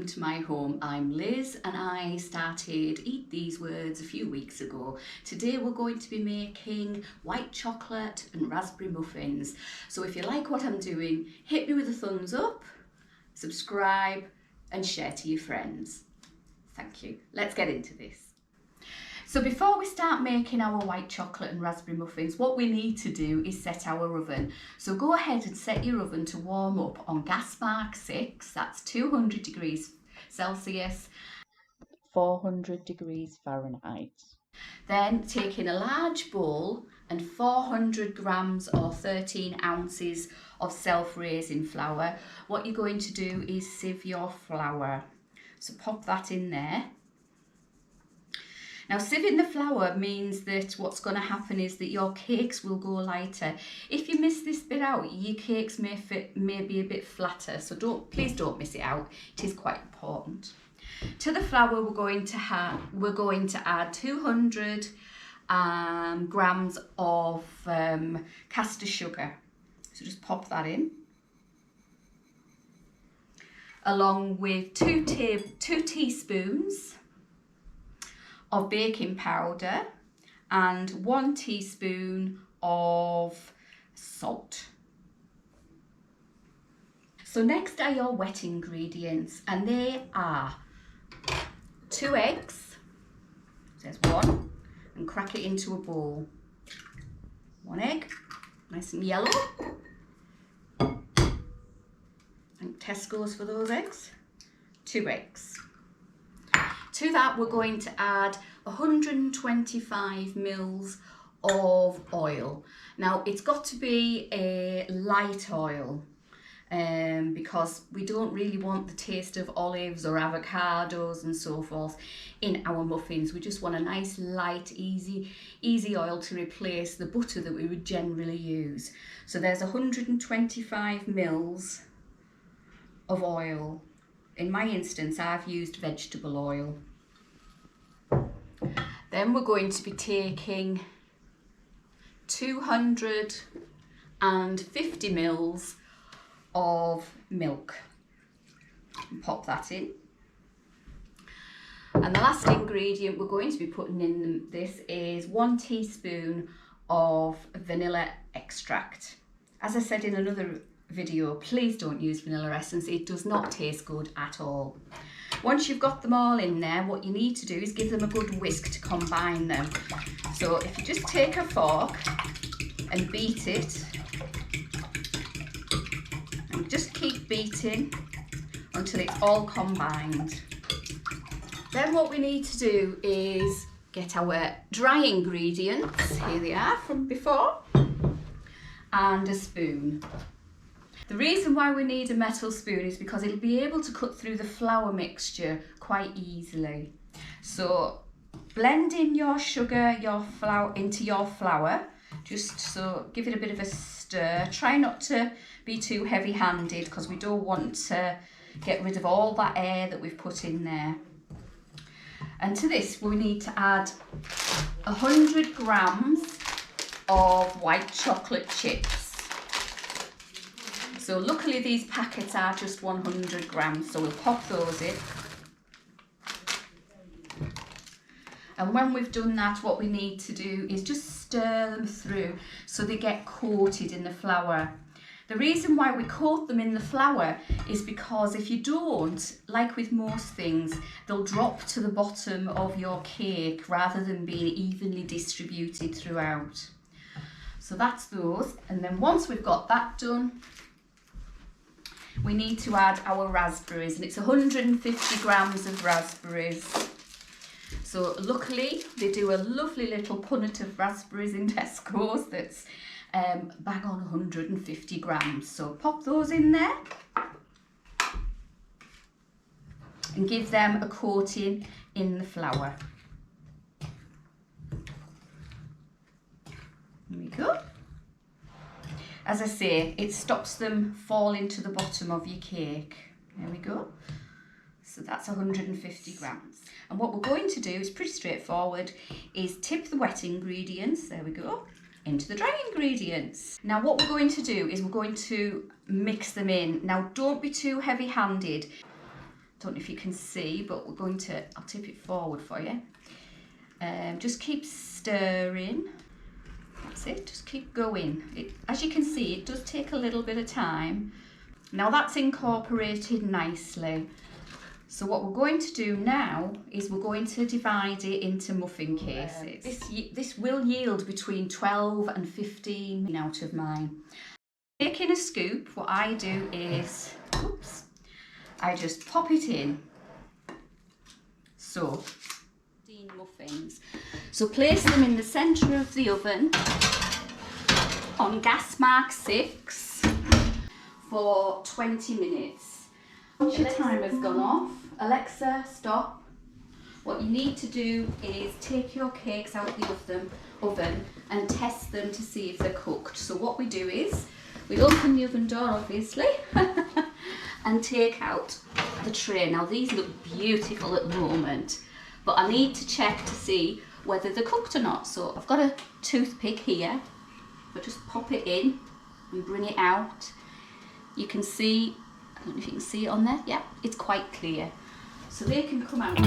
to my home. I'm Liz and I started Eat These Words a few weeks ago. Today we're going to be making white chocolate and raspberry muffins. So if you like what I'm doing, hit me with a thumbs up, subscribe and share to your friends. Thank you. Let's get into this. So before we start making our white chocolate and raspberry muffins, what we need to do is set our oven. So go ahead and set your oven to warm up on gas mark 6, that's 200 degrees Celsius, 400 degrees Fahrenheit. Then take in a large bowl and 400 grams or 13 ounces of self-raising flour. What you're going to do is sieve your flour. So pop that in there. Now sieving the flour means that what's going to happen is that your cakes will go lighter. If you miss this bit out, your cakes may be a bit flatter, so please don't miss it out. It is quite important. To the flour we're going to add 200 grams of caster sugar. So just pop that in, along with 2 teaspoons of baking powder and 1 teaspoon of salt. So next are your wet ingredients, and they are 2 eggs, there's 1, and crack it into a bowl. 1 egg, nice and yellow. Thank Tesco's for those eggs. 2 eggs. To that we're going to add 125 mils of oil. Now it's got to be a light oil because we don't really want the taste of olives or avocados and so forth in our muffins. We just want a nice light easy oil to replace the butter that we would generally use. So there's 125 mils of oil. In my instance I've used vegetable oil. Then we're going to be taking 250 mils of milk and pop that in. And the last ingredient we're going to be putting in this is 1 teaspoon of vanilla extract. As I said in another video, please don't use vanilla essence, it does not taste good at all. Once you've got them all in there, what you need to do is give them a good whisk to combine them. So if you just take a fork and beat it, and just keep beating until it's all combined. Then what we need to do is get our dry ingredients, here they are from before, and a spoon. The reason why we need a metal spoon is because it'll be able to cut through the flour mixture quite easily. So blend in your sugar, your flour into your flour, just so give it a bit of a stir. Try not to be too heavy-handed because we don't want to get rid of all that air that we've put in there. And to this we need to add 100 grams of white chocolate chips. So luckily these packets are just 100 grams, so we'll pop those in. And when we've done that, what we need to do is just stir them through so they get coated in the flour. The reason why we coat them in the flour is because if you don't, like with most things, they'll drop to the bottom of your cake rather than being evenly distributed throughout. So that's those, and then once we've got that done, we need to add our raspberries, and it's 150 grams of raspberries. So luckily they do a lovely little punnet of raspberries in Tesco's that's bang on 150 grams. So pop those in there and give them a coating in the flour. There we go. As I say, it stops them falling to the bottom of your cake. There we go. So that's 150 grams. And what we're going to do is pretty straightforward, is tip the wet ingredients, there we go, into the dry ingredients. Now what we're going to do is we're going to mix them in. Now don't be too heavy-handed. Don't know if you can see, but we're going to, I'll tip it forward for you. Just keep stirring. That's it, just keep going. As you can see, it does take a little bit of time. Now that's incorporated nicely. So what we're going to do now is we're going to divide it into muffin cases. This will yield between 12 and 15 out of mine. Taking a scoop, what I do is, oops, I just pop it in. So, 15 muffins. So place them in the centre of the oven on gas mark 6 for 20 minutes. Once your timer's gone off, Alexa, stop. What you need to do is take your cakes out of the oven and test them to see if they're cooked. So what we do is, we open the oven door obviously and take out the tray. Now these look beautiful at the moment, but I need to check to see whether they're cooked or not. So I've got a toothpick here, but just pop it in and bring it out. You can see, I don't know if you can see it on there. Yeah, it's quite clear. So they can come out.